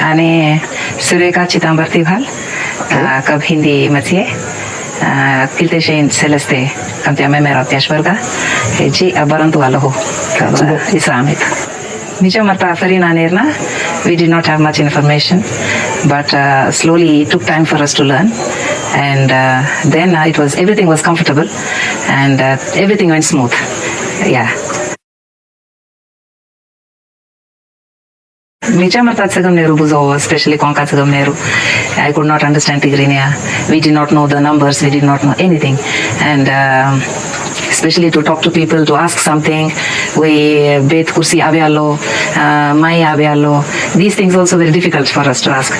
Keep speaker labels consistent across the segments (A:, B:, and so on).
A: आणि सुरेखा चितांबर तिभाल कब हिंदी मचिए किलते शेन सेलेस्ते कम त्या मेरा त्याशवर्गा जी अबरंतु वाला हो Islamic Nija Marta Farina Nerna, we did not have much information, but slowly it took time for us to learn. And then everything was comfortable and everything went smooth. Yeah. Nija Marta Tsagam Neru Buzo, especially Konka Tsagam Neru. I could not understand Tigrinya. We did not know the numbers, we did not know anything. And especially to talk to people, to ask something, we bet kursi avyalo, mai avyalo. These things also very difficult for us to ask.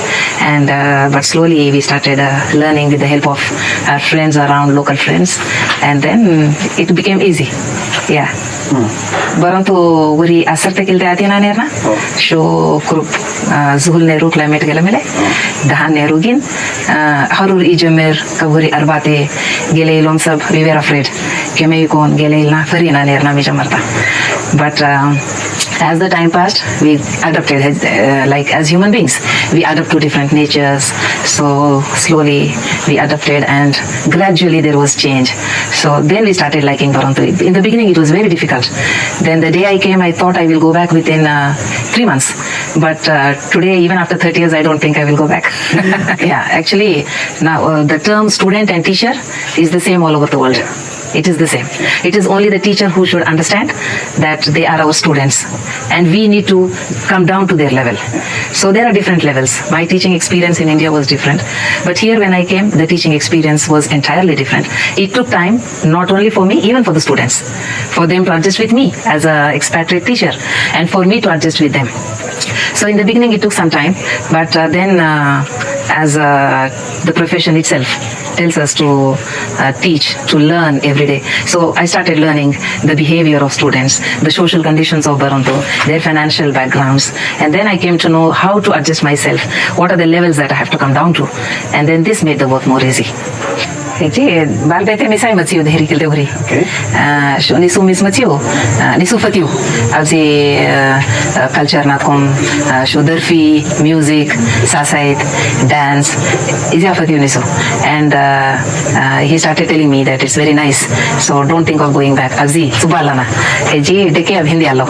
A: And but slowly we started learning with the help of our friends around, local friends, and then it became easy. Yeah. Barantu wuri asar tekilte atina nerna. Sho group zuhul neru climate gela mele. Dahan neru gin. Harur ijemer kaburi arbate gele ilom sab. We were afraid. Keme kon gele ilna farina nerna mijamarta. But as the time passed, we adapted like as human beings. We adapt to different natures. So slowly we adapted and gradually there was change. So then we started liking Barantu. In the beginning it was very difficult. Then the day I came, I thought I will go back within 3 months. But today, even after 30 years, I don't think I will go back. Yeah, actually, now the term student and teacher is the same all over the world. It is the same. It is only the teacher who should understand that they are our students and we need to come down to their level. So there are different levels. My teaching experience in India was different. But here when I came, the teaching experience was entirely different. It took time, not only for me, even for the students, for them to adjust with me as an expatriate teacher and for me to adjust with them. So in the beginning it took some time, but then as the profession itself tells us to teach, to learn every day. So I started learning the behavior of students, the social conditions of Barantu, their financial backgrounds, and then I came to know how to adjust myself, what are the levels that I have to come down to, and then this made the work more easy. Balbete misai matiu dheri kilte uri. Sho nisu mis matiu, nisu fatiu. Abzi culture natkom, sho darfi, music, sasait, dance. Izya fatiu nisu. And he started telling me that it's very nice. So don't think of going back. Abzi subalana. Ji deke ab hindi allo.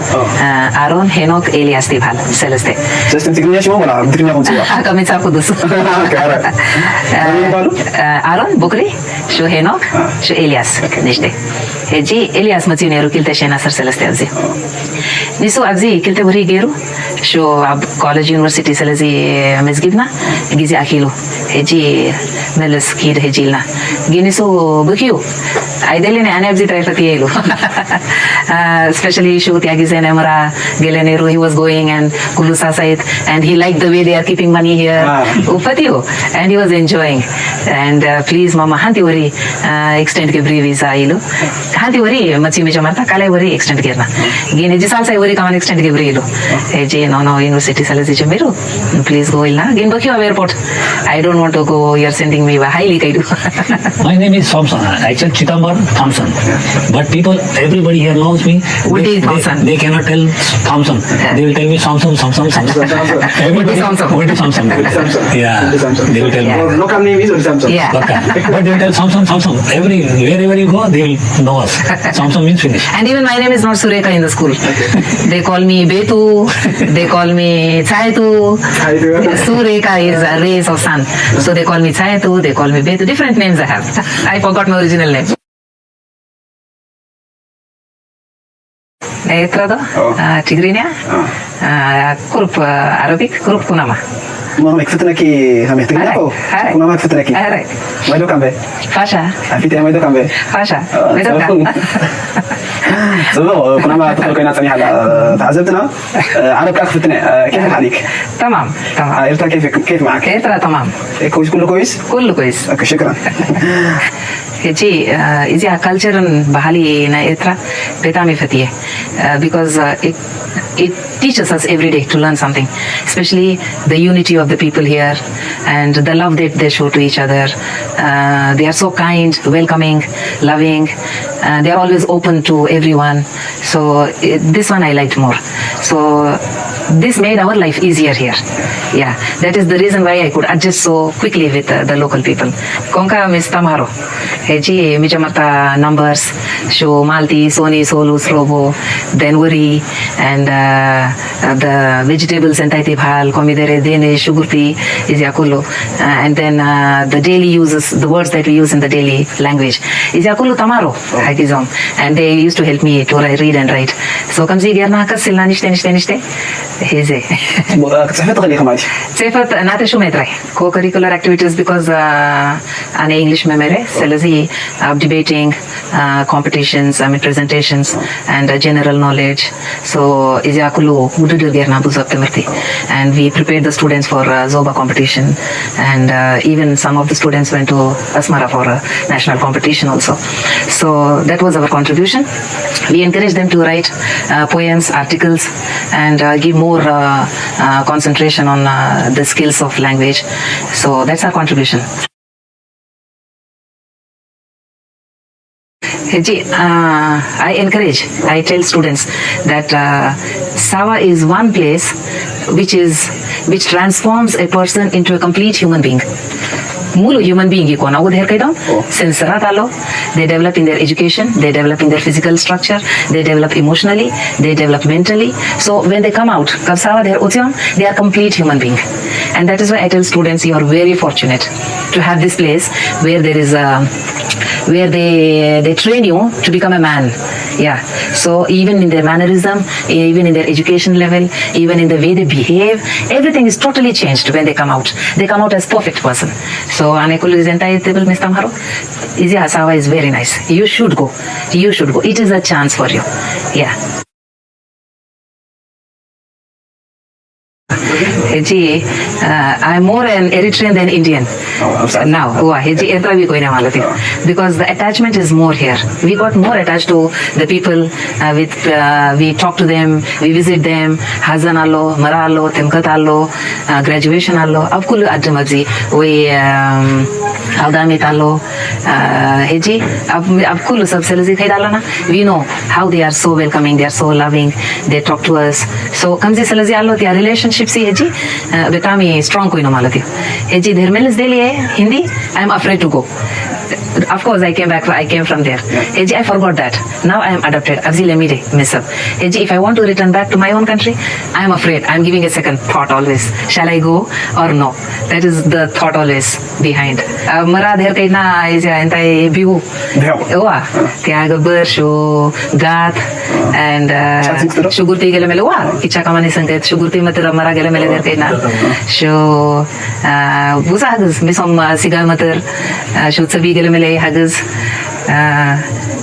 A: Aaron Henok Elias Tibhal Celeste.
B: Just in Tigrinya shimo wala Tigrinya kunsiya.
A: Kami sa kudus. Aaron Bukri. Shu Henok, shu Elias, nishte. Ji Elias matiu neru kilte shena sar Celeste abzi. Nisu abzi kilte buri geru. Shu ab college university selezi mezgibna, gizi akilu. Ji meles kid hejilna. Ginisu bukiu. Ideally ne ane abzi traifati elu. Especially shu tiagize nemara geleneru he was going and kulusa sait and he liked the way they are keeping money here. Upatiu and he was enjoying. And please mama hanti wari extend ke bri visa ilu. Hanti wari machi meja marta kale wari extend kerna. Gine ji sal sai wari kaman extend ke bri ilu. Je no university salezi je meru. Please go ilna. Gin bakio airport. I don't want to go. You are sending me highly kaidu.
C: My name is Thompson. Actually Chitambar Thompson. But people, everybody here knows me. They cannot tell Thompson. They will tell me Thompson. Everybody Thompson. Yeah. They will tell me.
B: Local name is Samsung.
A: Yeah.
C: But they will tell Thompson. Wherever you go, they will know us. Thompson means finish.
A: And even my name is not Surekha in the school. They call me Betu. They call me Chaitu. Surekha is a race of sun. So they call me Chaitu. They call me Betu. Different names I have. I forgot my original name. Etrado, Tigrinya, Kurup Arabic, Kurup Kunama.
B: Mama ikfutunaki hame Tigrinya ko. Mama ikfutunaki.
A: Alright.
B: Maido kambe.
A: Fasha.
B: Afite maido kambe.
A: Fasha. Maido kambe.
B: So كنا تطلقنا ثاني على تعزبتنا عرب كفتنا كيف حالك؟
A: تمام.
B: إرتا كيف معك؟
A: إرتا تمام.
B: كويس كله كويس؟
A: كله كويس.
B: أوكي شكرا.
A: जी इसी culture बहाली ना इतना बेतामी फती है because it teaches us every day to learn something, especially the unity of the people here and the love that they show to each other. They are so kind, welcoming, loving. They are always open to everyone. So this one I liked more. So this made our life easier here. Yeah, that is the reason why I could adjust so quickly with the local people. Konka Miss Tamaro. Heji Mijamata numbers, show Malti, Soni, Solu, Slobo, then Wuri, and the vegetables and Taiti Bhal, Komidere, Dene, Shugurti, Izyakulu, and then the daily uses, the words that we use in the daily language. Izyakulu Tamaro, Hagizom, and they used to help me to read and write. So comes Gerna Kassila Nishte, Heze.
B: كتصحفي تغني كماتي
A: صفت ناتي شو متري co-curricular activities because أنا English memory سلزي debating competitions presentations and general knowledge so إذا كله ودود غيرنا بوزاب تمرتي and we prepared the students for Zoba competition and even some of the students went to Asmara for a national competition also so that was our contribution. We encouraged them to write poems, articles and give more concentration on the skills of language. So that's our contribution. I tell students that Sawa is one place which transforms a person into a complete human being. Mulu human being ko na udher kai dom sensarat alo they develop in their education, they develop in their physical structure, they develop emotionally, they develop mentally. So when they come out kapsawa their otyam they are complete human being. And that is why I tell students you are very fortunate to have this place where there is where they train you to become a man. Yeah, so even in their mannerism, even in their education level, even in the way they behave, everything is totally changed when they come out. They come out as perfect person. So Anekulu is entitled, Mr. Tamharo. Izzy Asawa is very nice. You should go. You should go. It is a chance for you. Yeah. Heji, I'm more an Eritrean than Indian. Now, because the attachment is more here. We got more attached to the people. We talk to them, we visit them. Hazan allo, Mara allo, Temkat allo, graduation allo. Abkulu adjamaji, we Aldamit allo. Heji, abkulu sab selazi khaidalana. We know how they are so welcoming, they are so loving. They talk to us. So kamzi selazi allo, their relationship see heji. Betami strong koi no malati. Heji dhermelis deliye Hindi. I am afraid to go. Of course, I came from there. Heji, I forgot that. Now I am adopted. Abzile mire mess up. Heji, if I want to return back to my own country, I am afraid. I am giving a second thought always. Shall I go or no? That is the thought always behind. Mara dher kai na is entai biu. Oa. Kya gabbar sho gat and shugurti gele mele wa. Icha kamani sanket shugurti matera mara gele mele dher kai na. Sho buza hagz misom sigal mater sho tsabi gele mele hagz.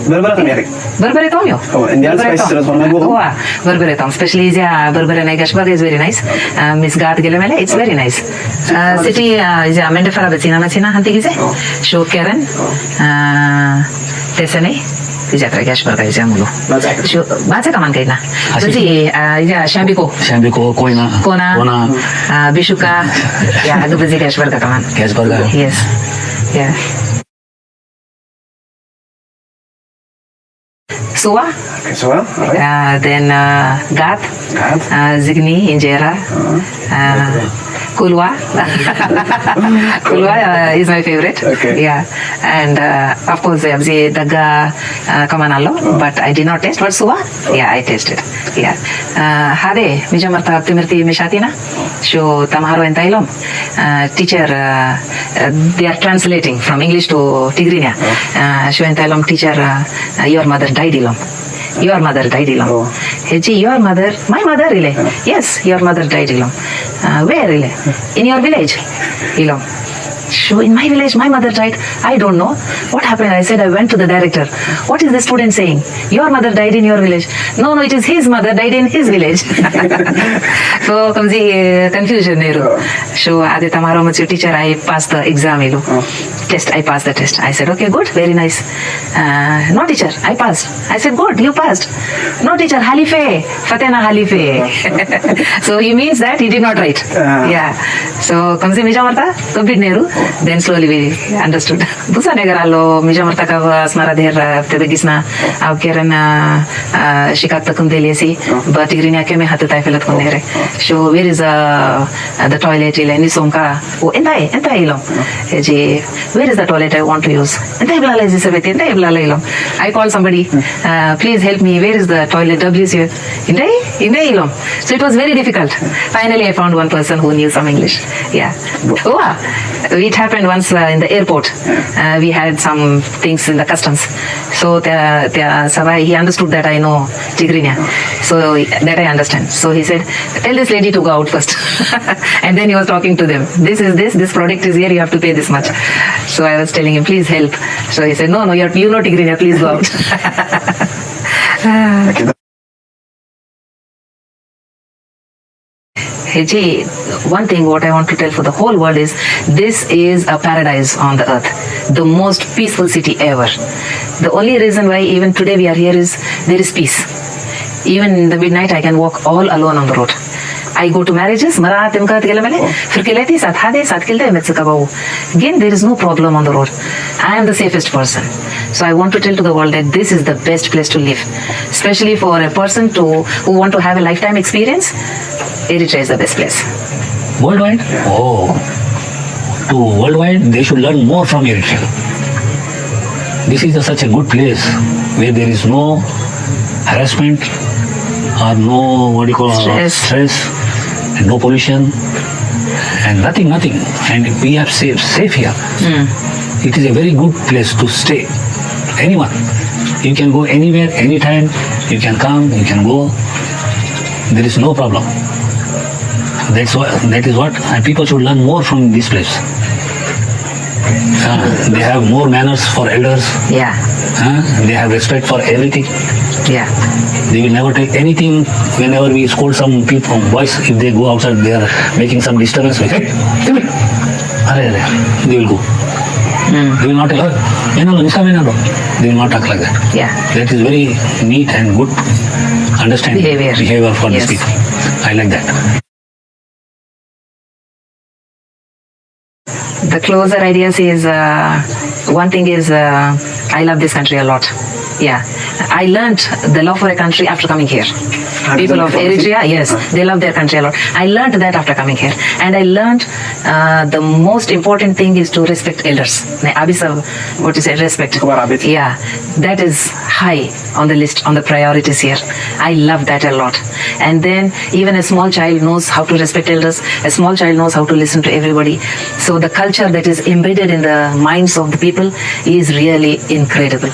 B: بربرة تميرك
A: Berbere tom yo.
B: Indian spice restaurant में वो
A: berbere tom. Especially is berbere Negashberg is very nice. Miss Gat Gelemele, it's very nice. City is Mendefara Betsina Matsina Hantigize. Show Karen. Tesane. Is a Gashberg is Yamulo. Batsa Kaman Kaina. Suji, Shambiko. Kona. Bishuka. Yeah, the busy Gashberg Kaman. Yes. Yeah. Suwa, then Gat, Zigni, Injera, Kulwa. Kulwa is my favorite.
B: Okay.
A: Yeah, and of course Abzi Daga Kamanalo, but I did not taste. But Suwa, yeah, I tasted. Yeah, Hade Mijamarta Timirti Mishatina, Sho Tamharo and Tailom. Teacher, they are translating from English to Tigrinya. Sho and Tailom teacher, your mother died ilom. Your mother died ilom. Heji, your mother, my mother really. Yes, your mother died ilom. Where really? In your village, ilom. So in my village, my mother died. I don't know. What happened? I said, I went to the director. What is the student saying? Your mother died in your village. No, it is his mother died in his village. So comes the confusion. So Adi Tamaro Matsu teacher, I passed the exam. Test, I passed the test. I said, okay, good, very nice. No teacher, I passed. I said, good, you passed. No teacher, Halife, Fatena Halife. So he means that he did not write. Yeah. So comes the Mijamarta, Kabid Nehru. Then slowly we understood. Busa negar allo mijamar taka asmara der te begisna au keren shikak takum delesi but igrinya keme hatu tai felat konere. So where is the toilet ile ni somka o entai ilo. Ji where is the toilet I want to use? Entai blala is sebeti entai blala ilo. I call somebody, please help me, where is the toilet? W is here. Entai ilo. So it was very difficult. Finally I found one person who knew some English. Yeah. It happened once in the airport. We had some things in the customs. So he understood that I know Tigrinya. So that I understand. So he said, tell this lady to go out first. And then he was talking to them. This product is here, you have to pay this much. So I was telling him, please help. So he said, no, you know Tigrinya, please go out. Heji, one thing what I want to tell for the whole world is this is a paradise on the earth, the most peaceful city ever. The only reason why even today we are here is there is peace. Even in the midnight I can walk all alone on the road. I go to marriages, again there is no problem on the road. I am the safest person. So I want to tell to the world that this is the best place to live, especially for a person who want to have a lifetime experience. Eritrea is the best place.
C: Worldwide? Oh. To worldwide, they should learn more from Eritrea. This is such a good place where there is no harassment or no, stress and no pollution and nothing. And we are safe here. It is a very good place to stay. Anyone. You can go anywhere, anytime. You can come, you can go. There is no problem. That is what and people should learn more from this place. They have more manners for elders.
A: Yeah.
C: They have respect for everything.
A: Yeah.
C: They will never take anything. Whenever we scold some people, boys, if they go outside, they are making some disturbance. Hey, come here. They will go. They will not tell her. They will not talk like that.
A: Yeah.
C: That is very neat and good understanding behavior for these people. I like that.
A: The closer ideas is one thing is I love this country a lot. Yeah, I learned the love for a country after coming here. People of Eritrea, yes, they love their country a lot. I learned that after coming here, and I learned the most important thing is to respect elders. What you say, respect. Yeah, that is high on the list, on the priorities here. I love that a lot. And then even a small child knows how to respect elders. A small child knows how to listen to everybody. So the culture that is embedded in the minds of the people is really incredible.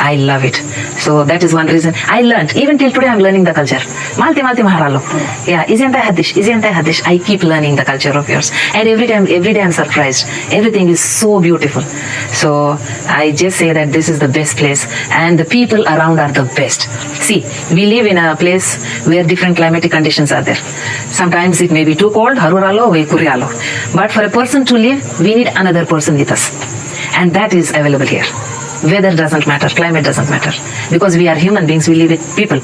A: I love it. So that is one reason. I learned, even till today I'm learning the culture. Malti maharalo. Yeah, isn't that hadish? I keep learning the culture of yours. And every day I'm surprised. Everything is so beautiful. So I just say that this is the best place and the people around are the best. See, we live in a place where different climatic conditions are there. Sometimes it may be too cold, haruralo, kurialo. But for a person to live, we need another person with us. And that is available here. Weather doesn't matter, climate doesn't matter. Because we are human beings, we live with people.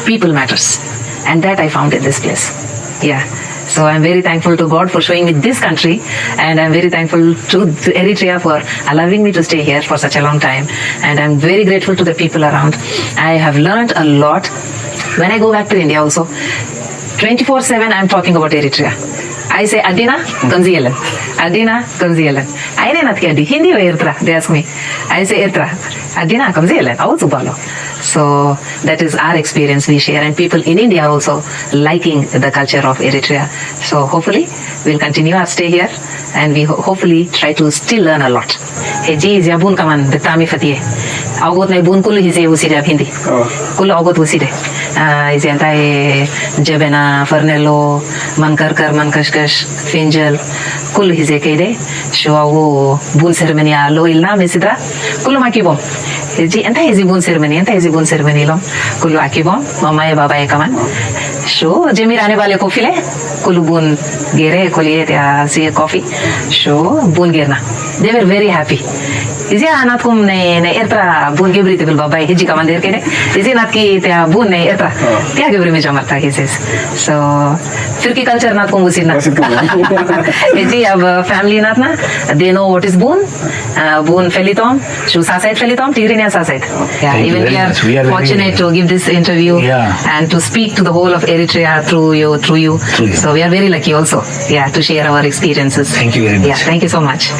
A: People matters. And that I found in this place. Yeah. So I'm very thankful to God for showing me this country. And I'm very thankful to Eritrea for allowing me to stay here for such a long time. And I'm very grateful to the people around. I have learned a lot. When I go back to India also, 24/7 I'm talking about Eritrea. I say, Adina, Kamzielan. Adina, Kamzielan. I know not Hindi or Ertra, they ask me. I say Ertra. Adina, Kamzielan. So that is our experience we share, and people in India also liking the culture of Eritrea. So hopefully we'll continue our stay here, and we hopefully try to still learn a lot. Hey, geez, ya bun kaman, the tami fatiye. Augot na bun kulu hise usire Hindi. Kulu augot usire. Is antai jebena, fernelo, mankarkar, mankashkash, finjal, kulu hise kede. Shuawo bun ceremony lo ilna mesidra. Kulu makibom. Ji antai is bun ceremony lo. Kulu akibom, mama ya baba ya kaman. Sho jemi rane wale coffee le. Kulu bun gere koliye te see coffee. Sho bun gerna. They were very happy. Izia natkum ne etra bun gebri te bil babai hiji kamandir kene. Izia nat ki te bun ne etra. Tia gebri me jamarta kises. So फिर की culture नाथ को मुसीर ना जी अब family नाथ ना they know what is boon boon felitom chu sasait felitom tigrinia sasait yeah
C: Thank you
A: even
C: very
A: we are
C: much. We are very-
A: fortunate to give this interview
C: Yeah.
A: and to speak to the whole of Eritrea through you
C: Through you.
A: so we are very lucky also yeah to share our experiences
C: Thank you very much.
A: yeah thank you so much